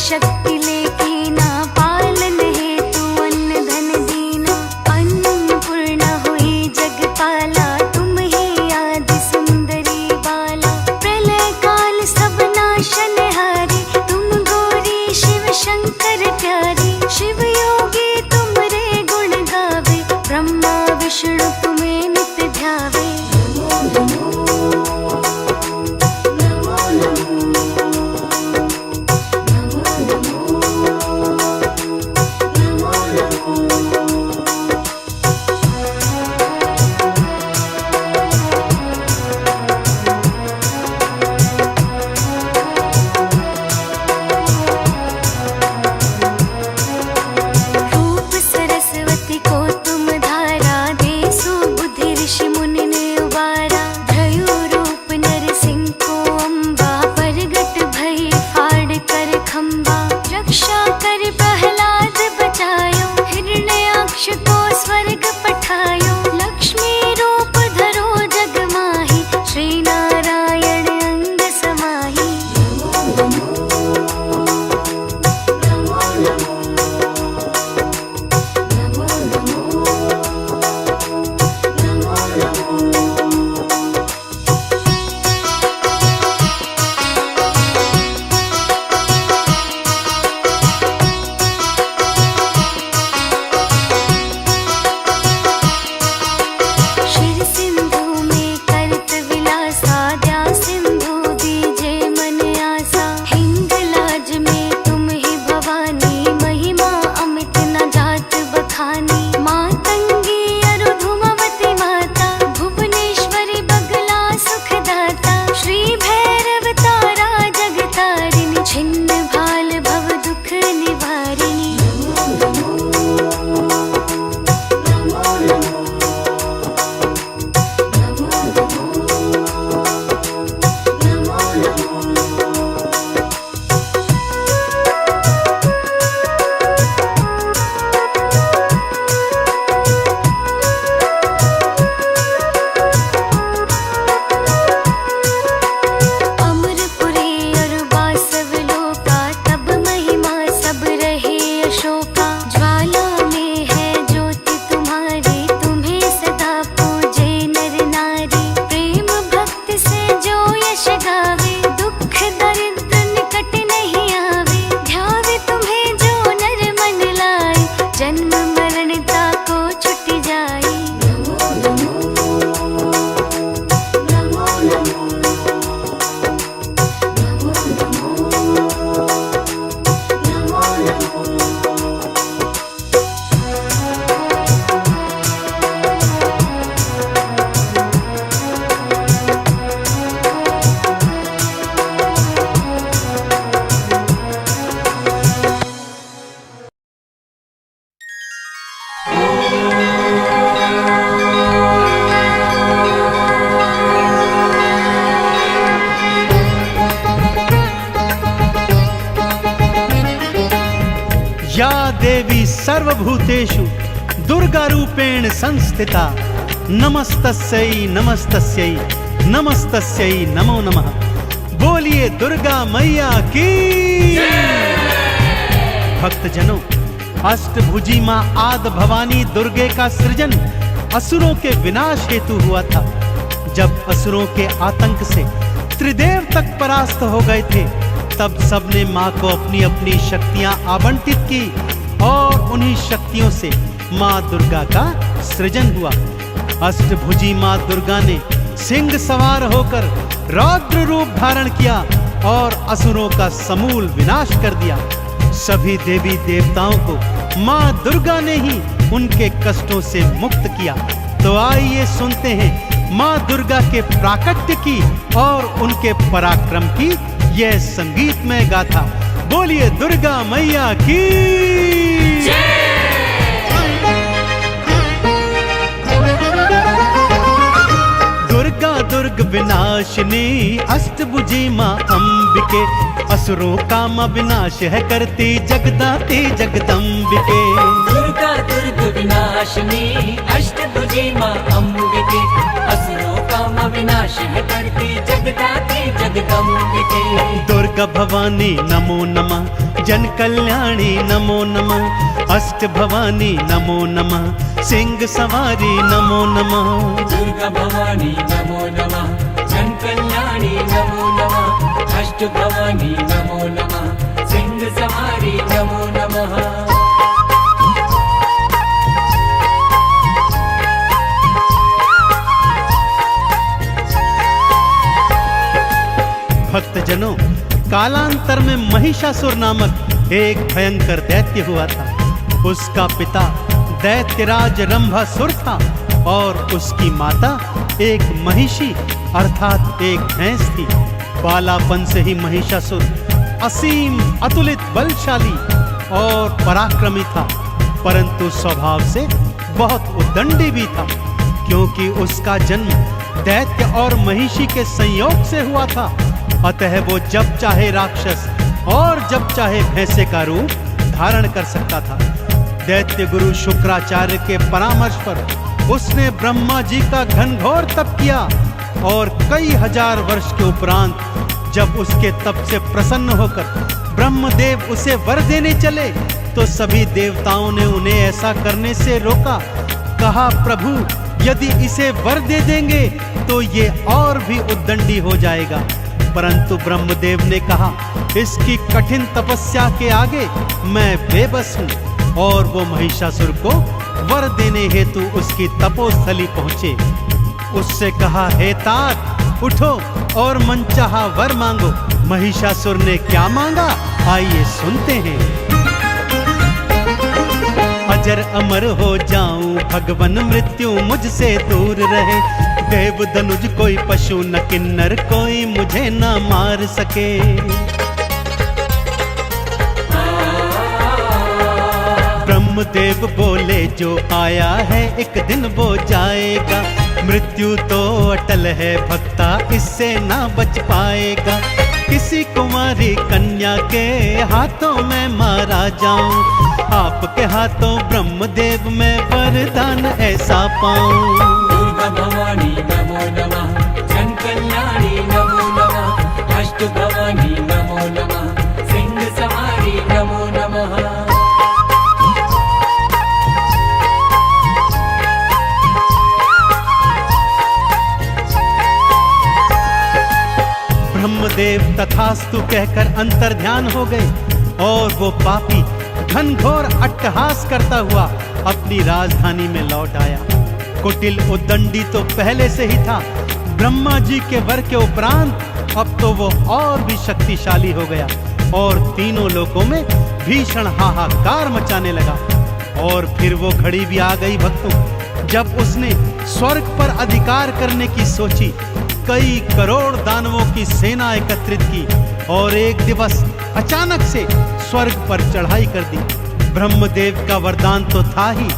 शक्ति लेके ना पालन हेतु अन्न धन दीना। अन्नपूर्णा हुई जगपाला, तुम ही आदि सुंदरी बाला। प्रलय काल सब नाशन हारी, तुम गौरी शिव शंकर प्यारी। शिव योगी तुमरे गुण गावे, ब्रह्मा विष्णु तुम्हें नित ध्यावे। या देवी सर्वभूतेषु दुर्गारूपेण संस्थिता, नमस्तस्यै नमस्तस्यै नमस्तस्यै नमो नमः। बोलिए दुर्गा मैया की। भक्तजनों, अष्टभुजी मां आदि भवानी दुर्गे का सृजन असुरों के विनाश हेतु हुआ था। जब असुरों के आतंक से त्रिदेव तक परास्त हो गए थे, तब सबने मां को अपनी अपनी शक्तियां आवंटित की और उन्हीं शक्तियों से मां दुर्गा का सृजन हुआ। अष्टभुजी मां दुर्गा ने सिंह सवार होकर रौद्र रूप धारण किया और असुरों का समूल विनाश कर दिया। सभी देवी देवताओं को मां दुर्गा ने ही उनके कष्टों से मुक्त किया। तो आइए सुनते हैं मां दुर्गा के प्राकट्य की और उनके पराक्रम की यह संगीतमय गाथा। बोलिए दुर्गा मैया की। दुर्गा दुर्ग विनाशिनी अष्टभुजी मां अंबिके, असुरों का मां विनाश है करती जगदाती जगदम्बिके। दुर्गा दुर्ग विनाशिनी अष्टभुजी मां अंबिके, असुरों का मां विनाश है करती जगदाती जगदम्बिके। दुर्गा भवानी नमो नमः, जन कल्याणी नमो नमः, अष्ट भवानी नमो नमः, सिंह सवारी नमो नमः। दुर्गा भवानी नमो नमः, जन कल्याणी नमो नमः, अष्ट भवानी नमो नमः, सिंह सवारी नमो नमः। भक्तजनों, कालांतर में महिषासुर नामक एक भयंकर दैत्य हुआ था। उसका पिता दैत्यराज रंभासुर था और उसकी माता एक महिषी अर्थात एक भैंस थी। बालापन से ही महिषासुर असीम अतुलित बलशाली और पराक्रमी था, परंतु स्वभाव से बहुत उद्दंडी भी था, क्योंकि उसका जन्म दैत्य और महिषी के संयोग से हुआ था। अतः वो जब चाहे राक्षस और जब चाहे भैंसे का रूप धारण कर सकता था। दैत्य गुरु शुक्राचार्य के परामर्श पर उसने ब्रह्मा जी का घनघोर तप किया और कई हजार वर्ष के उपरांत जब उसके तप से प्रसन्न होकर ब्रह्मदेव उसे वर देने चले तो सभी देवताओं ने उन्हें ऐसा करने से रोका। कहा, प्रभु यदि इसे वर दे देंगे तो ये और भी उद्दंडी हो जाएगा। परंतु ब्रह्मदेव ने कहा, इसकी कठिन तपस्या के आगे मैं बेबस हूँ। और वो महिषासुर को वर देने हेतु उसकी तपोस्थली पहुंचे। उससे कहा, हे तात उठो और मनचाहा वर मांगो। महिषासुर ने क्या मांगा, आइए सुनते हैं। अजर अमर हो जाऊं भगवन, मृत्यु मुझसे दूर रहे। देव धनुज कोई पशु न किन्नर, कोई मुझे न मार सके। ब्रह्मदेव बोले, जो आया है एक दिन वो जाएगा। मृत्यु तो अटल है भक्ता, इससे ना बच पाएगा। किसी कुमारी कन्या के हाथों में मारा जाऊं, आपके हाथों ब्रह्मदेव में वरदान ऐसा पाऊं। दुर्गा भवानी नमो नमः, जन कल्याणी नमो नमः, अष्ट भवानी नमो नमः, सिंह सवारी नमो नमः। ब्रह्मदेव तथास्तु कहकर अंतर्ध्यान हो गए और वो पापी घनघोर अट्टहास करता हुआ अपनी राजधानी में लौट आया। कुटिल उद्दंडी तो पहले से ही था, ब्रह्मा जी के वर के उपरांत अब तो वो और भी शक्तिशाली हो गया और तीनों लोकों में भीषण हाहाकार मचाने लगा। और फिर वो घड़ी भी आ गई भक्तों, जब उसने स्वर्ग पर अधिकार करने की सोची। कई करोड़ दानवों की सेना एकत्रित की और एक दिवस अचानक से स्वर्ग पर चढ़ाई कर दी। ब्रह्मदेव का वरदान तो था ही,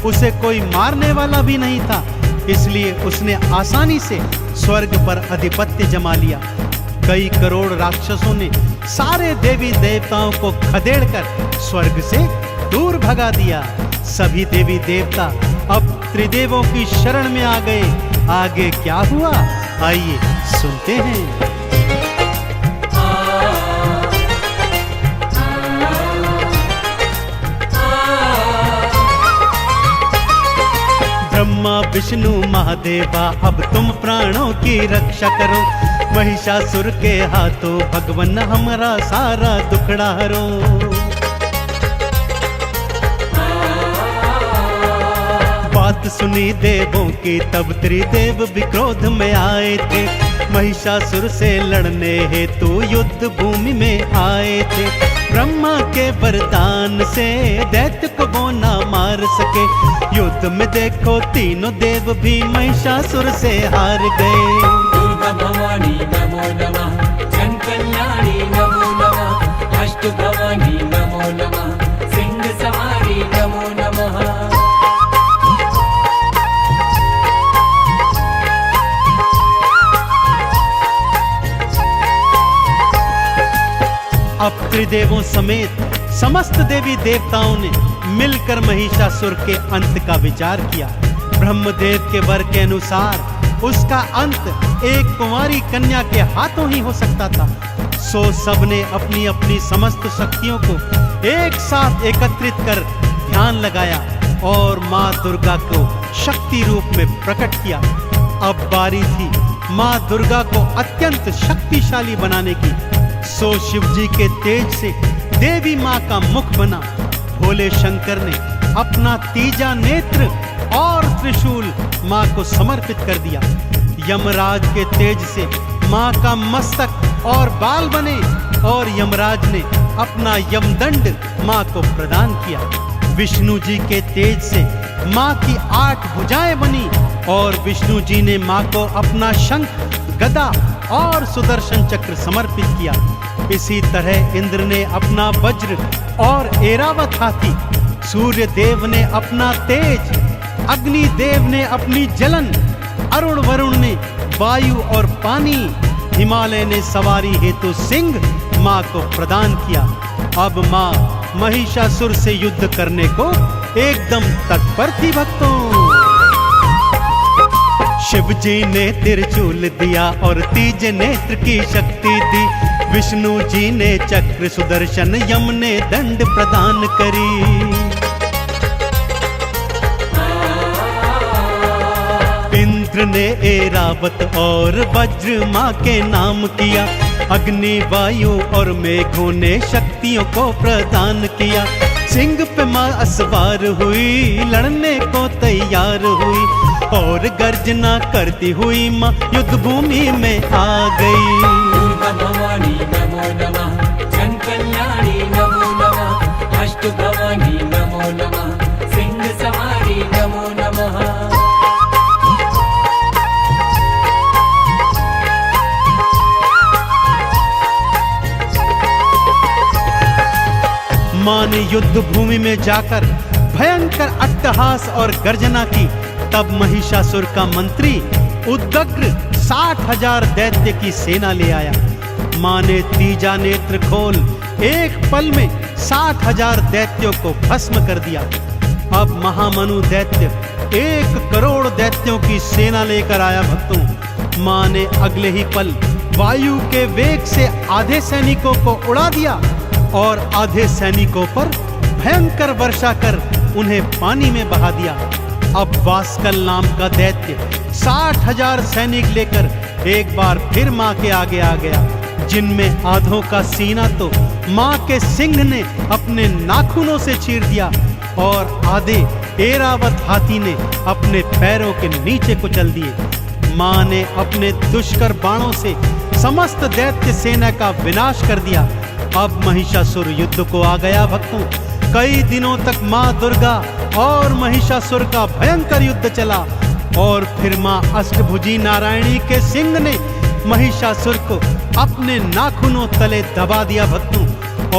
उसे कोई मारने वाला भी नहीं था, इसलिए उसने आसानी से स्वर्ग पर अधिपत्य जमा लिया। कई करोड़ राक्षसों ने सारे देवी देवताओं को खदेड़कर स्वर्ग से दूर भगा दिया। सभी देवी देवता अब त्रिदेवों की शरण में आ गए। आगे क्या हुआ, आइए सुनते हैं। ब्रह्मा विष्णु महादेवा अब तुम प्राणों की रक्षा करो। महिषासुर के हाथों भगवन हमारा सारा दुखड़ा हरो। बात सुनी देवों की तब त्रिदेव भी क्रोध में आए थे। महिषासुर से लड़ने हेतु युद्ध भूमि में आए थे। ब्रह्मा के वरदान से दैत्य को वो ना मार सके। युद्ध में देखो तीनों देव भी महिषासुर से हार गए। दुर्गा भवानी नमो नमः, जन कल्याणी नमो नमः, अष्ट भवानी नमो नमः, सिंह सवारी नमो नमः। अब त्रिदेवों समेत समस्त देवी देवताओं ने मिलकर महिषासुर के अंत का विचार किया। ब्रह्मदेव के वर के अनुसार उसका अंत एक कुंवारी कन्या के हाथों ही हो सकता था। सो सबने अपनी अपनी समस्त शक्तियों को एक साथ एकत्रित कर ध्यान लगाया और माँ दुर्गा को शक्ति रूप में प्रकट किया। अब बारी थी माँ दुर्गा को अत्यंत शक्तिशाली बनाने की। सो शिव जी के तेज से देवी माँ का मुख बना। भोले शंकर ने अपना तीजा नेत्र और त्रिशूल माँ को समर्पित कर दिया। यमराज के तेज से माँ का मस्तक और बाल बने और यमराज ने अपना यमदंड माँ को प्रदान किया। विष्णु जी के तेज से माँ की 8 भुजाएं बनी और विष्णु जी ने माँ को अपना शंख, गदा और सुदर्शन चक्र समर्पित किया। इसी तरह इंद्र ने अपना वज्र और ऐरावत हाथी, सूर्य देव ने अपना तेज, अग्नि देव ने अपनी जलन, अरुण वरुण ने वायु और पानी, हिमालय ने सवारी हेतु सिंह माँ को प्रदान किया। अब माँ महिषासुर से युद्ध करने को एकदम तत्पर थी भक्तों। शिव जी ने त्रिशूल दिया और तीज नेत्र की शक्ति दी। विष्णु जी ने चक्र सुदर्शन, यम ने दंड प्रदान करी। इंद्र ने ऐरावत और वज्र माँ के नाम किया। अग्नि, वायु और मेघों ने शक्तियों को प्रदान किया। सिंह पे माँ असवार हुई, लड़ने को तैयार हुई और गर्जना करती हुई माँ युद्ध भूमि में आ गई। दुर्गा भवानी नमो नमः, जन कल्याणी नमो नमः, अष्ट भवानी नमो नमः, सिंह सवारी नमो नमः। माँ ने युद्ध भूमि में जाकर भयंकर अट्टहास और गर्जना की। तब महिषासुर का मंत्री उद्दग्र 60,000 दैत्य की सेना ले आया। माँ ने तीजा नेत्र खोल एक पल में 60,000 दैत्यों को भस्म कर दिया। अब महामनु दैत्य 1 करोड़ दैत्यों की सेना लेकर आया भक्तों। माँ ने अगले ही पल वायु के वेग से आधे सैनिकों को उड़ा दिया और आधे सैनिकों पर भयंकर वर्षा कर उन्हें पानी में बहा दिया। अब वास्कल नाम का दैत्य 60,000 सैनिक लेकर एक बार फिर माँ के आगे आ गया, जिनमें आधों का सीना तो माँ के सिंह ने अपने नाखूनों से चीर दिया और आधे ऐरावत हाथी ने अपने पैरों के नीचे कुचल दिए। माँ ने अपने दुष्कर बाणों से समस्त दैत्य सेना का विनाश कर दिया। अब महिषासुर युद्ध को आ गया भक्तों। कई दिनों तक माँ दुर्गा और महिषासुर का भयंकर युद्ध चला और फिर माँ अष्टभुजी नारायणी के सिंह ने महिषासुर को अपने नाखूनों तले दबा दिया भक्तों।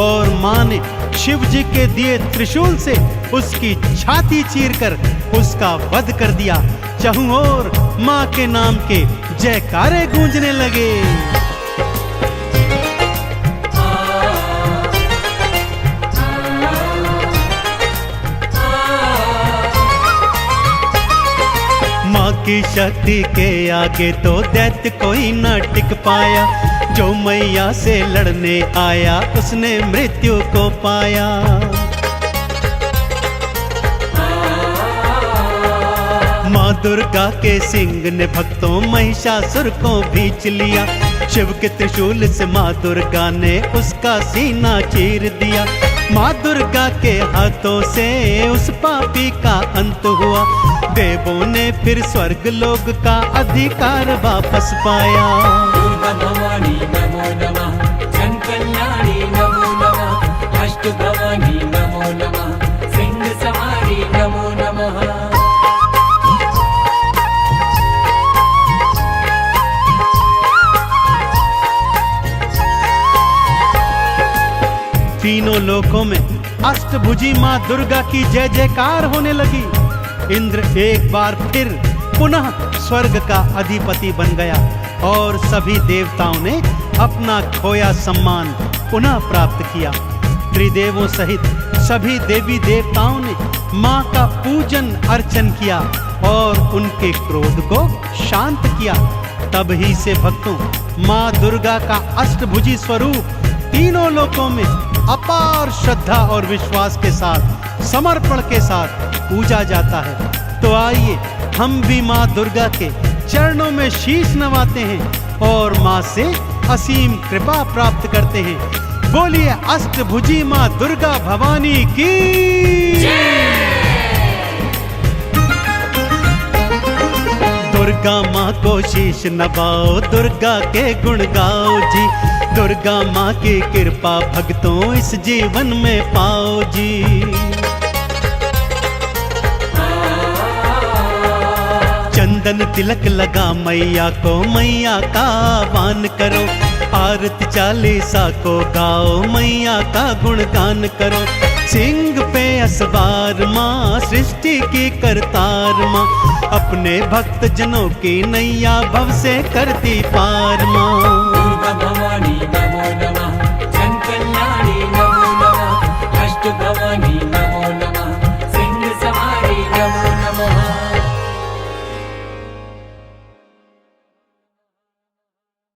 और माँ ने शिव जी के दिए त्रिशूल से उसकी छाती चीरकर उसका वध कर दिया। चहुं ओर माँ के नाम के जयकारे गूंजने लगे। माँ की शक्ति के आगे तो दैत्य कोई न टिक पाया। जो मैया से लड़ने आया उसने मृत्यु को पाया। माँ दुर्गा के सिंह ने भक्तों महिषासुर को भींच लिया। शिव के त्रिशूल से माँ दुर्गा ने उसका सीना चीर दिया। माँ दुर्गा के हाथों से उस पापी का अंत हुआ। देवों ने फिर स्वर्ग लोक का अधिकार वापस पाया। दुर्गा भवानी नमो नमः, जन कल्याणी नमो नमः, अष्ट भवानी नमो नमः, सिंह सवारी नमो नमः। तीनों लोकों में अष्टभुजी माँ दुर्गा की जय जयकार होने लगी। इंद्र एक बार फिर पुनः स्वर्ग का अधिपति बन गया और सभी देवताओं ने अपना खोया सम्मान पुनः प्राप्त किया। त्रिदेवों सहित सभी देवी देवताओं ने माँ का पूजन अर्चन किया और उनके क्रोध को शांत किया। तब ही से भक्तों माँ दुर्गा का अष्टभुजी स्वरूप तीनों लोकों में अपार श्रद्धा और विश्वास के साथ, समर्पण के साथ पूजा जाता है। तो आइए हम भी माँ दुर्गा के चरणों में शीश नवाते हैं और माँ से असीम कृपा प्राप्त करते हैं। बोलिए अष्टभुजी माँ दुर्गा भवानी की। दुर्गा माँ को शीश नवाओ, दुर्गा के गुण गाओ जी। दुर्गा माँ की कृपा भक्तों इस जीवन में पाओ जी। चंदन तिलक लगा मैया को, मैया का आह्वान करो। आरती चालीसा को गाओ, मैया का गुणगान करो। सिंह पे असवार माँ, सृष्टि की करतार माँ। अपने भक्त जनों की नैया भव से करती पार माँ। दुर्गा भवानी